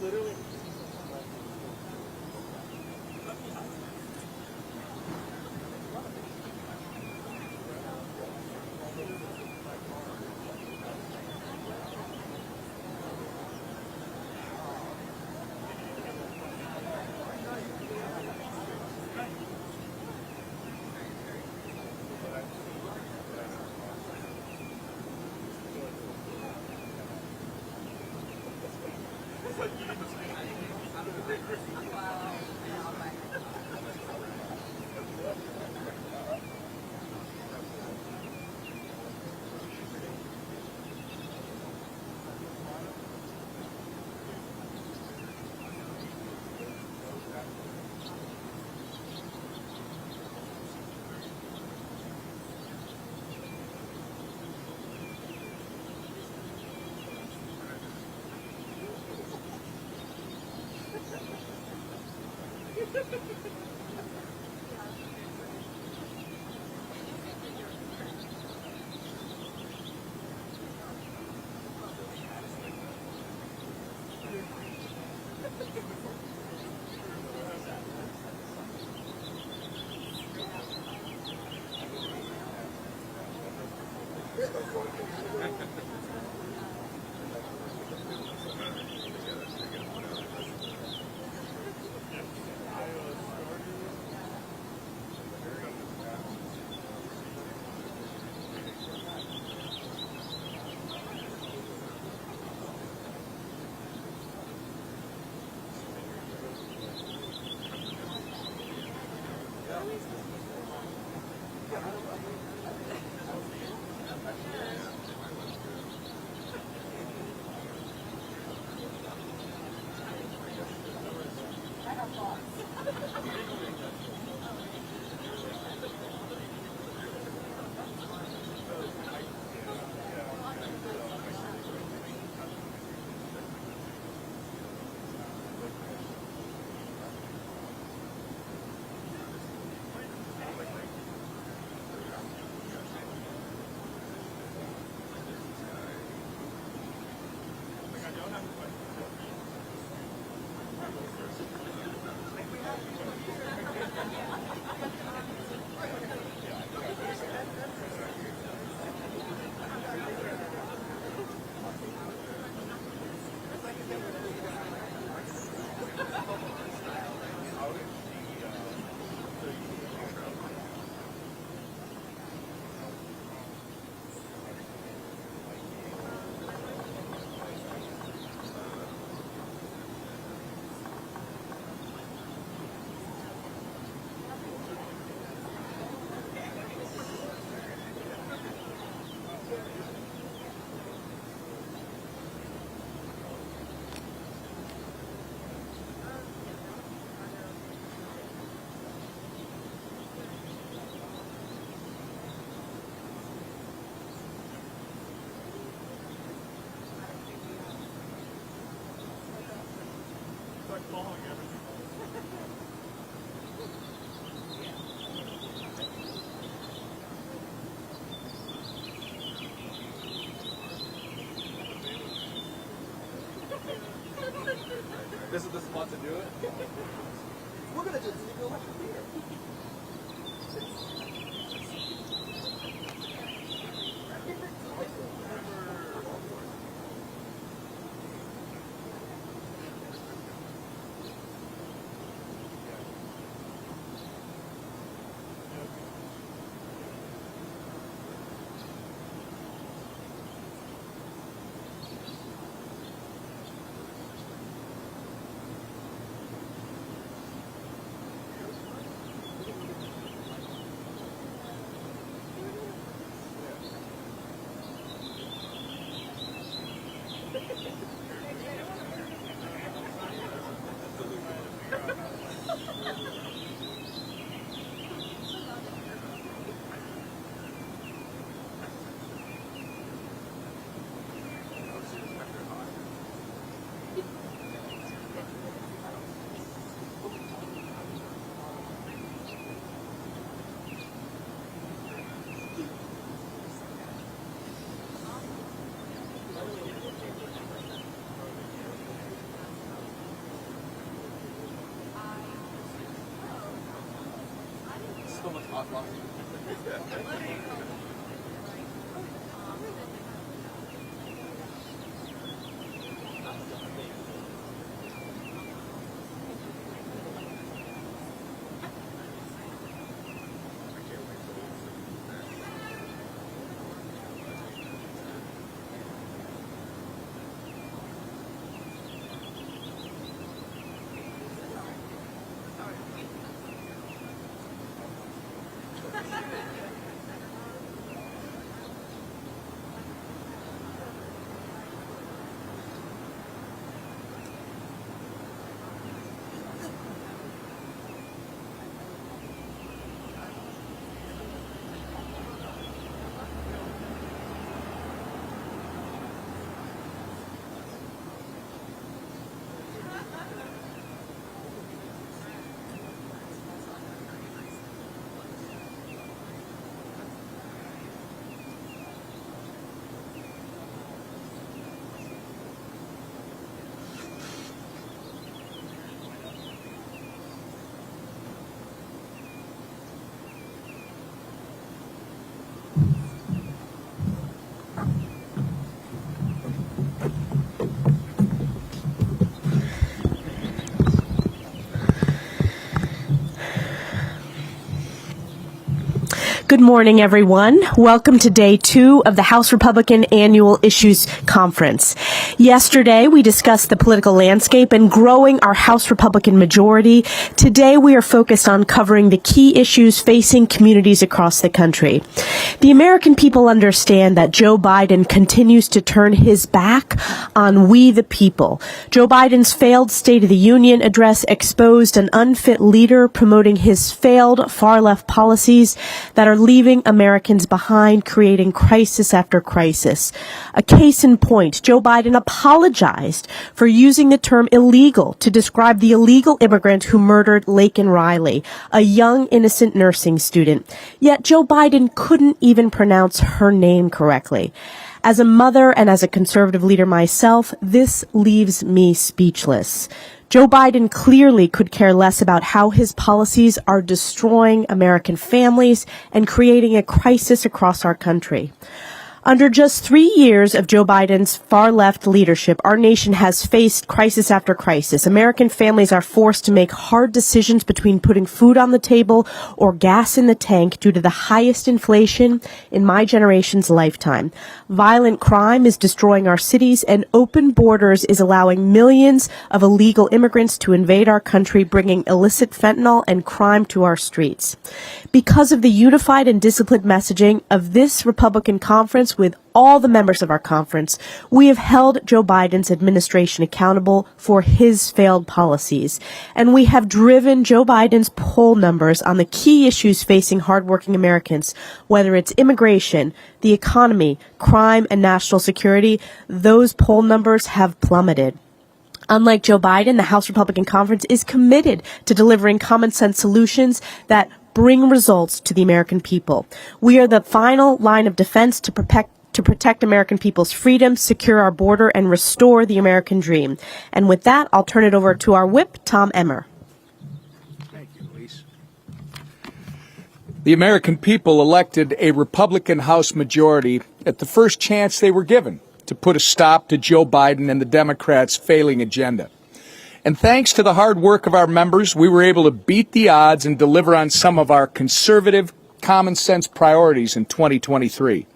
Literally. This is the spot to do it? We're gonna just go like here. so much hot sauce. Good morning, everyone. Welcome to day 2 of the House Republican Annual Issues Conference. Yesterday, we discussed the political landscape and growing our House Republican majority. Today, we are focused on covering the key issues facing communities across the country. The American people understand that Joe Biden continues to turn his back on we the people. Joe Biden's failed State of the Union address exposed an unfit leader promoting his failed far-left policies that are leaving Americans behind, creating crisis after crisis. A case in point, Joe Biden apologized for using the term illegal to describe the illegal immigrant who murdered Laken Riley, a young, innocent nursing student. Yet Joe Biden couldn't even pronounce her name correctly. As a mother and as a conservative leader myself, this leaves me speechless. Joe Biden clearly could care less about how his policies are destroying American families and creating a crisis across our country. Under just 3 years of Joe Biden's far-left leadership, our nation has faced crisis after crisis. American families are forced to make hard decisions between putting food on the table or gas in the tank due to the highest inflation in my generation's lifetime. Violent crime is destroying our cities, and open borders is allowing millions of illegal immigrants to invade our country, bringing illicit fentanyl and crime to our streets. Because of the unified and disciplined messaging of this Republican conference, with all the members of our conference, we have held Joe Biden's administration accountable for his failed policies. And we have driven Joe Biden's poll numbers on the key issues facing hardworking Americans, whether it's immigration, the economy, crime, and national security. Those poll numbers have plummeted. Unlike Joe Biden, the House Republican Conference is committed to delivering common sense solutions that bring results to the American people. We are the final line of defense to protect American people's freedom, secure our border, and restore the American dream. And with that, I'll turn it over to our whip, Tom Emmer. Thank you, Elise. The American people elected a Republican House majority at the first chance they were given to put a stop to Joe Biden and the Democrats' failing agenda. And thanks to the hard work of our members, we were able to beat the odds and deliver on some of our conservative, common sense priorities in 2023.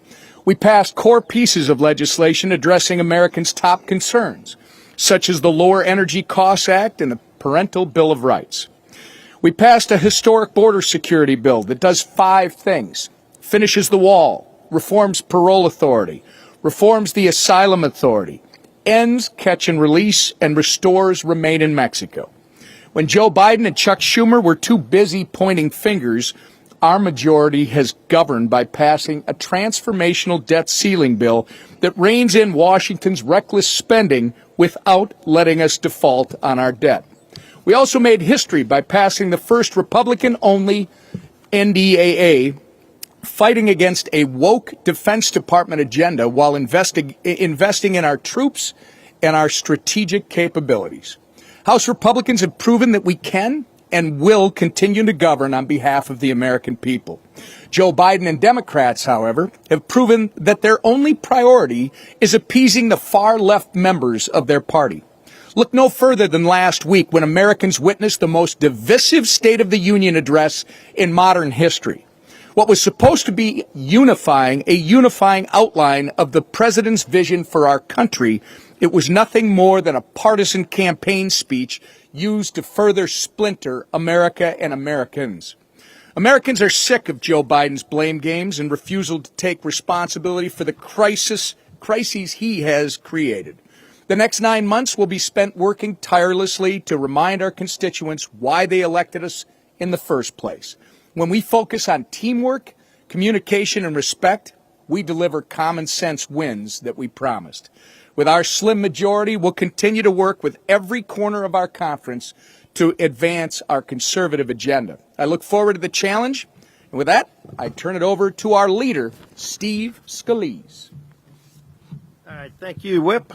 We passed core pieces of legislation addressing Americans' top concerns, such as the Lower Energy Costs Act and the Parental Bill of Rights. We passed a historic border security bill that does 5 things: finishes the wall, reforms parole authority, reforms the asylum authority, ends catch and release, and restores Remain in Mexico. When Joe Biden and Chuck Schumer were too busy pointing fingers, our majority has governed by passing a transformational debt ceiling bill that reins in Washington's reckless spending without letting us default on our debt. We also made history by passing the first Republican-only NDAA, fighting against a woke Defense Department agenda while investing in our troops and our strategic capabilities. House Republicans have proven that we can and will continue to govern on behalf of the American people. Joe Biden and Democrats, however, have proven that their only priority is appeasing the far-left members of their party. Look no further than last week when Americans witnessed the most divisive State of the Union address in modern history. What was supposed to be a unifying outline of the president's vision for our country, it was nothing more than a partisan campaign speech used to further splinter America and Americans. Americans are sick of Joe Biden's blame games and refusal to take responsibility for the crises he has created. The next 9 months will be spent working tirelessly to remind our constituents why they elected us in the first place. When we focus on teamwork, communication, and respect, we deliver common sense wins that we promised. With our slim majority, we'll continue to work with every corner of our conference to advance our conservative agenda. I look forward to the challenge. And with that, I turn it over to our leader, Steve Scalise. All right, thank you, Whip.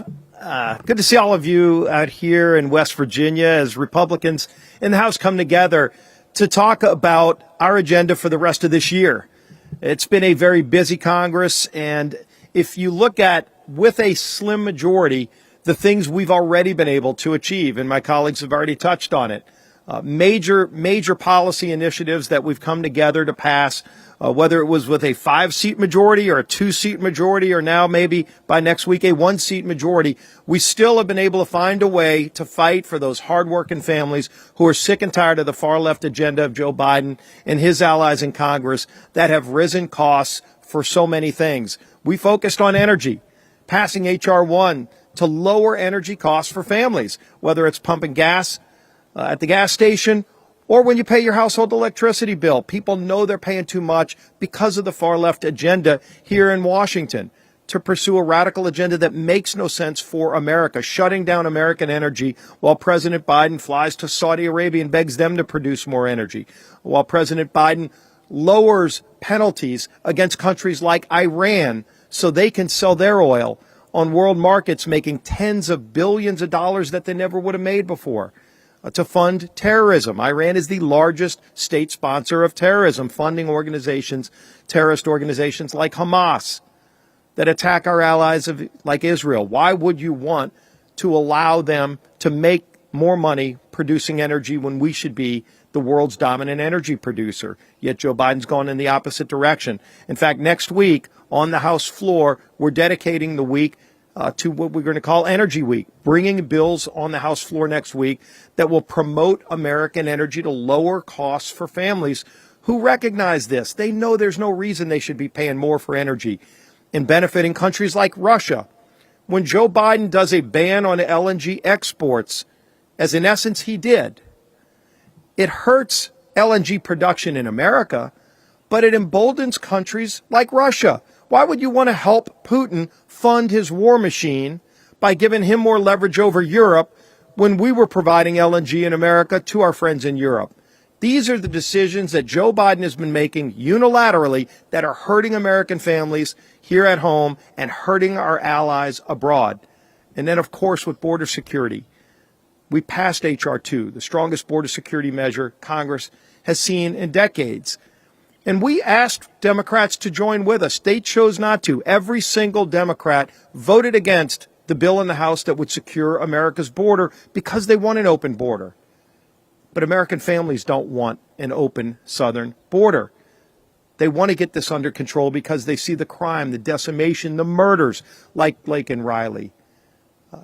Good to see all of you out here in West Virginia as Republicans in the House come together to talk about our agenda for the rest of this year. It's been a very busy Congress, and if you look at, with a slim majority, the things we've already been able to achieve, and my colleagues have already touched on it, major policy initiatives that we've come together to pass, whether it was with a 5-seat majority or a 2-seat majority, or now maybe by next week a 1-seat majority, we still have been able to find a way to fight for those hardworking families who are sick and tired of the far-left agenda of Joe Biden and his allies in Congress that have risen costs for so many things. We focused on energy, passing H.R. 1 to lower energy costs for families, whether it's pumping gas at the gas station or when you pay your household electricity bill. People know they're paying too much because of the far-left agenda here in Washington to pursue a radical agenda that makes no sense for America, shutting down American energy while President Biden flies to Saudi Arabia and begs them to produce more energy, while President Biden lowers penalties against countries like Iran so they can sell their oil on world markets, making tens of billions of dollars that they never would have made before. To fund terrorism. Iran is the largest state sponsor of terrorism, funding terrorist organizations like Hamas that attack our allies like Israel. Why would you want to allow them to make more money producing energy when we should be the world's dominant energy producer? Yet Joe Biden's gone in the opposite direction. In fact, next week on the House floor, we're dedicating the week to what we're going to call Energy Week, bringing bills on the House floor next week that will promote American energy to lower costs for families who recognize this. They know there's no reason they should be paying more for energy, and benefiting countries like Russia. When Joe Biden does a ban on LNG exports, as in essence he did, it hurts LNG production in America, but it emboldens countries like Russia. Why would you want to help Putin fund his war machine by giving him more leverage over Europe when we were providing LNG in America to our friends in Europe? These are the decisions that Joe Biden has been making unilaterally that are hurting American families here at home and hurting our allies abroad. And then, of course, with border security, we passed H.R. 2, the strongest border security measure Congress has seen in decades. And we asked Democrats to join with us. They chose not to. Every single Democrat voted against the bill in the House that would secure America's border because they want an open border. But American families don't want an open southern border. They want to get this under control because they see the crime, the decimation, the murders like Blake and Riley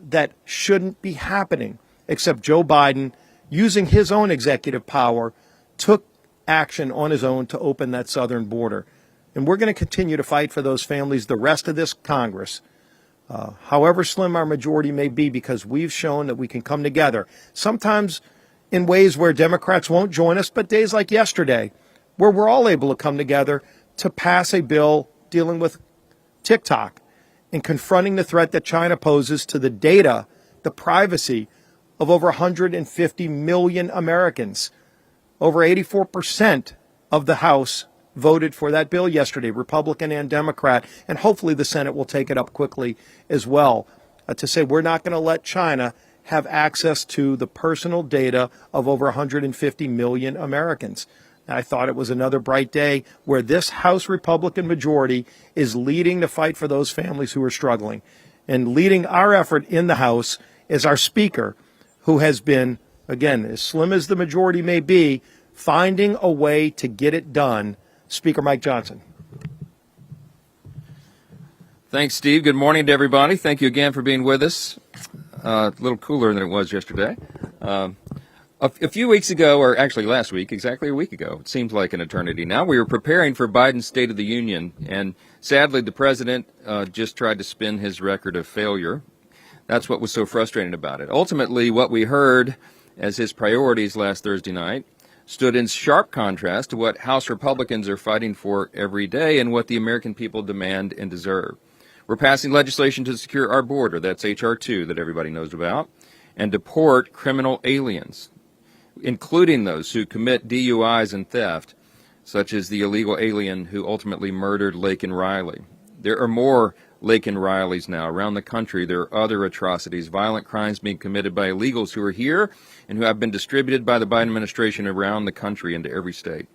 that shouldn't be happening. Except Joe Biden, using his own executive power, took action on his own to open that southern border. And we're going to continue to fight for those families the rest of this Congress, however slim our majority may be, because we've shown that we can come together, sometimes in ways where Democrats won't join us, but days like yesterday, where we're all able to come together to pass a bill dealing with TikTok and confronting the threat that China poses to the data, the privacy of over 150 million Americans. Over 84% of the House voted for that bill yesterday, Republican and Democrat, and hopefully the Senate will take it up quickly as well, to say we're not going to let China have access to the personal data of over 150 million Americans. I thought it was another bright day where this House Republican majority is leading the fight for those families who are struggling. And leading our effort in the House is our Speaker, who has been, again, as slim as the majority may be, finding a way to get it done. Speaker Mike Johnson. Thanks, Steve. Good morning to everybody. Thank you again for being with us. A little cooler than it was yesterday. A few weeks ago, or actually last week, exactly a week ago, it seems like an eternity now, we were preparing for Biden's State of the Union, and sadly the president just tried to spin his record of failure. That's what was so frustrating about it. Ultimately, what we heard as his priorities last Thursday night stood in sharp contrast to what House Republicans are fighting for every day and what the American people demand and deserve. We're passing legislation to secure our border, that's H.R. 2 that everybody knows about, and deport criminal aliens, including those who commit DUIs and theft, such as the illegal alien who ultimately murdered Laken Riley. There are more Laken Rileys now around the country. There are other atrocities, violent crimes being committed by illegals who are here and who have been distributed by the Biden administration around the country into every state.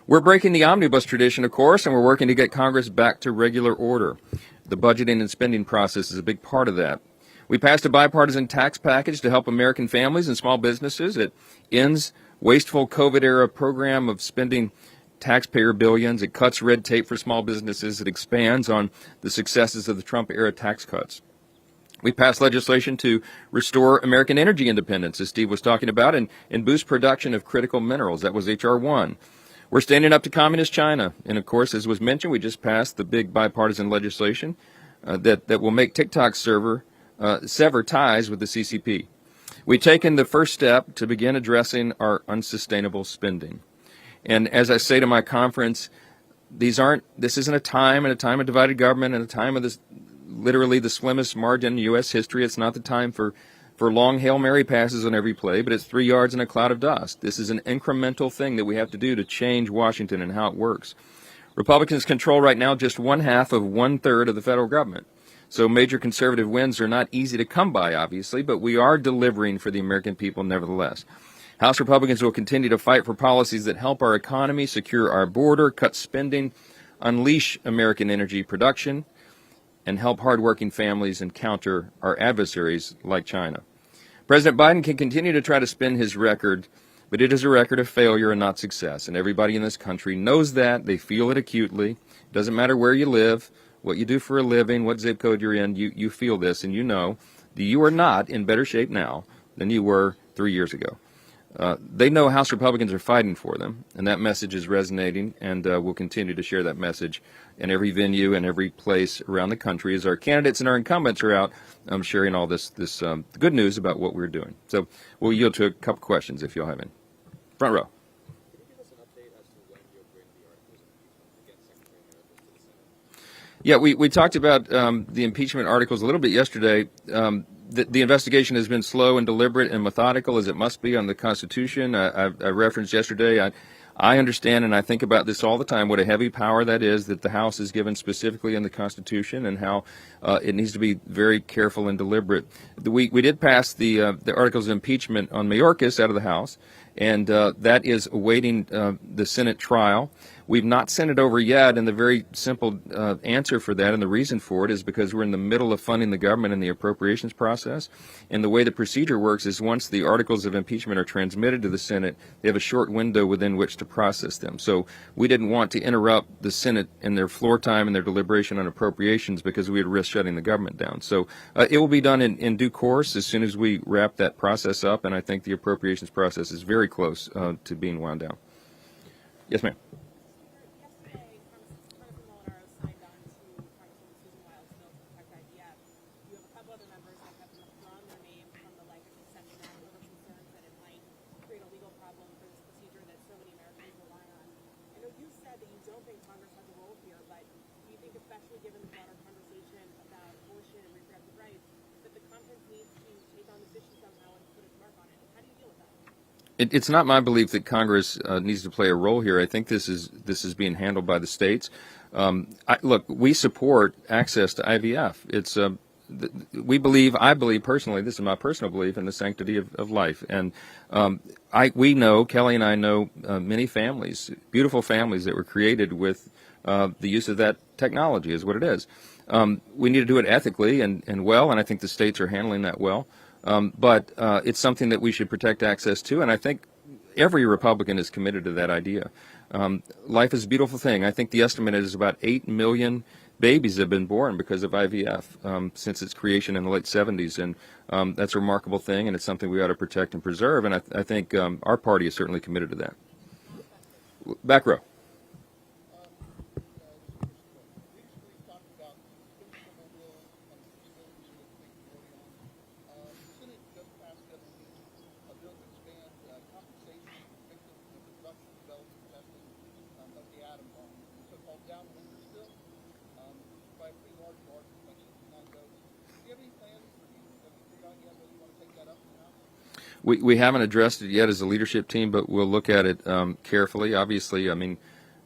We're breaking the omnibus tradition, of course, and we're working to get Congress back to regular order. The budgeting and spending process is a big part of that. We passed a bipartisan tax package to help American families and small businesses. It ends wasteful COVID-era program of spending taxpayer billions. It cuts red tape for small businesses. It expands on the successes of the Trump-era tax cuts. We passed legislation to restore American energy independence, as Steve was talking about, and boost production of critical minerals. That was H.R. 1. We're standing up to communist China. And, of course, as was mentioned, we just passed the big bipartisan legislation that will make TikTok sever ties with the CCP. We've taken the first step to begin addressing our unsustainable spending. And as I say to my conference, this isn't a time of divided government and a time of literally the slimmest margin in U.S. history. It's not the time for long Hail Mary passes on every play, but it's 3 yards in a cloud of dust. This is an incremental thing that we have to do to change Washington and how it works. Republicans control right now just 1/2 of 1/3 of the federal government. So major conservative wins are not easy to come by, obviously, but we are delivering for the American people nevertheless. House Republicans will continue to fight for policies that help our economy, secure our border, cut spending, unleash American energy production, and help hardworking families and counter our adversaries like China. President Biden can continue to try to spin his record, but it is a record of failure and not success. And everybody in this country knows that. They feel it acutely. It doesn't matter where you live, what you do for a living, what zip code you're in, you feel this, and you know that you are not in better shape now than you were 3 years ago. They know House Republicans are fighting for them, and that message is resonating, and we'll continue to share that message in every venue and every place around the country as our candidates and our incumbents are out sharing all this good news about what we're doing. So we'll yield to a couple questions if you'll have any. Front row. Yeah, we talked about the impeachment articles a little bit yesterday. The investigation has been slow and deliberate and methodical, as it must be on the Constitution. I referenced yesterday, I understand and I think about this all the time, what a heavy power that is that the House is given specifically in the Constitution and how it needs to be very careful and deliberate. We did pass the articles of impeachment on Mayorkas out of the House, and that is awaiting the Senate trial. We've not sent it over yet, and the very simple answer for that and the reason for it is because we're in the middle of funding the government in the appropriations process. And the way the procedure works is once the articles of impeachment are transmitted to the Senate, they have a short window within which to process them. So we didn't want to interrupt the Senate in their floor time and their deliberation on appropriations because we would risk shutting the government down. So it will be done in due course as soon as we wrap that process up, and I think the appropriations process is very close to being wound down. Yes, ma'am. It's not my belief that Congress needs to play a role here. I think this is being handled by the states. Look, we support access to IVF. It's we believe, I believe personally, this is my personal belief, in the sanctity of life. And we know, Kelly and I know many families, beautiful families that were created with the use of that technology, is what it is. We need to do it ethically and well, and I think the states are handling that well. But it's something that we should protect access to, and I think every Republican is committed to that idea. Life is a beautiful thing. I think the estimate is about 8 million babies have been born because of IVF since its creation in the late 70s, and that's a remarkable thing, and it's something we ought to protect and preserve, and I think our party is certainly committed to that. Back row. We haven't addressed it yet as a leadership team, but we'll look at it carefully. Obviously, I mean,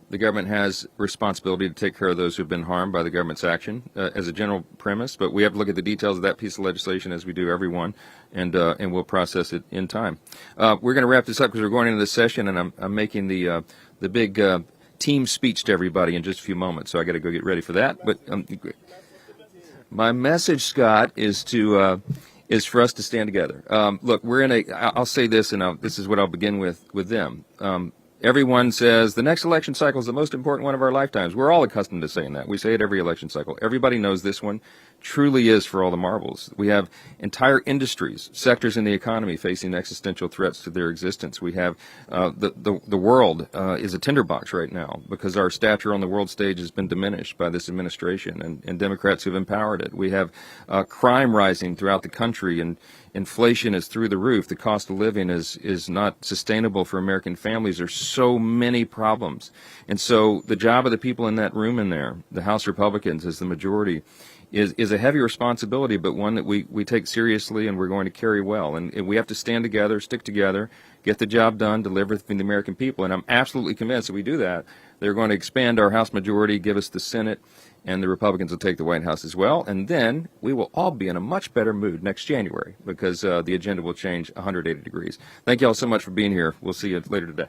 the government has responsibility to take care of those who've been harmed by the government's action as a general premise, but we have to look at the details of that piece of legislation as we do every one, and we'll process it in time. We're going to wrap this up because we're going into the session, and I'm making the big team speech to everybody in just a few moments, so I got to go get ready for that. But my message, Scott, is for us to stand together. Look, I'll say this, and this is what I'll begin with them. Everyone says the next election cycle is the most important one of our lifetimes. We're all accustomed to saying that. We say it every election cycle. Everybody knows this one truly is for all the marbles. We have entire industries, sectors in the economy facing existential threats to their existence. We have the world is a tinderbox right now because our stature on the world stage has been diminished by this administration and Democrats who've empowered it. We have crime rising throughout the country, and inflation is through the roof. The cost of living is not sustainable for American families. There's so many problems. And so the job of the people in that room in there, the House Republicans as the majority, is a heavy responsibility, but one that we take seriously and we're going to carry well. And we have to stand together, stick together, get the job done, deliver for the American people. And I'm absolutely convinced that we do that, they're going to expand our House majority, give us the Senate, and the Republicans will take the White House as well. And then we will all be in a much better mood next January because the agenda will change 180 degrees. Thank you all so much for being here. We'll see you later today.